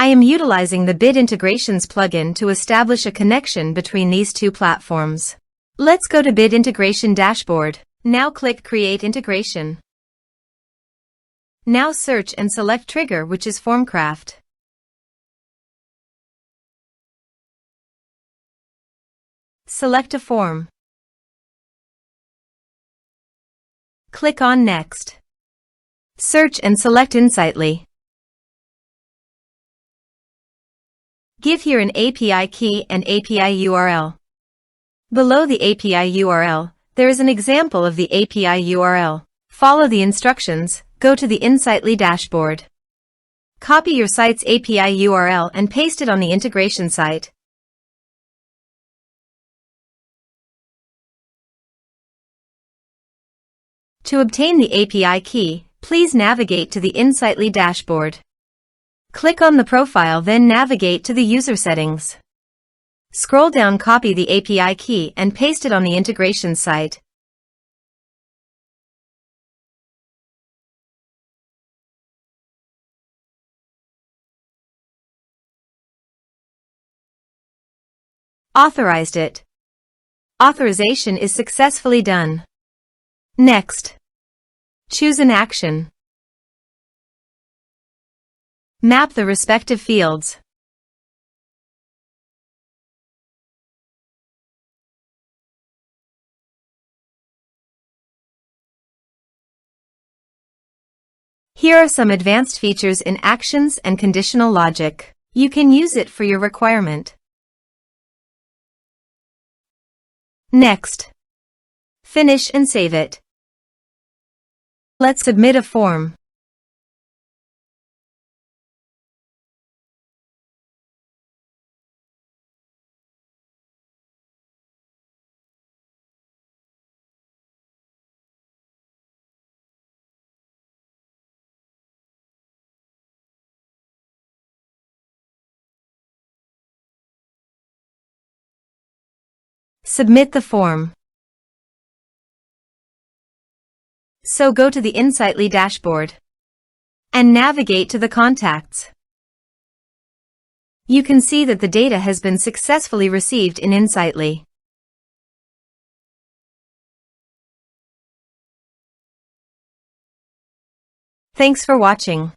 I am utilizing the Bit Integrations plugin to establish a connection between these two platforms. Let's go to Bit Integration Dashboard. Now click Create Integration. Now search and select trigger, which is FormCraft. Select a form. Click on Next. Search and select Insightly. Give here an API key and API URL. Below the API URL, there is an example of the API URL. Follow the instructions, go to the Insightly dashboard. Copy your site's API URL and paste it on the integration site. To obtain the API key, please navigate to the Insightly dashboard. Click on the profile, then navigate to the user settings. Scroll down, copy the API key and paste it on the integration site. Authorized it. Authorization is successfully done. Next. Choose an action. Map the respective fields. Here are some advanced features in actions and conditional logic. You can use it for your requirement. Next. Finish and save it. Let's submit a form. Submit the form. So go to the Insightly dashboard and navigate to the contacts. You can see that the data has been successfully received in Insightly. Thanks for watching.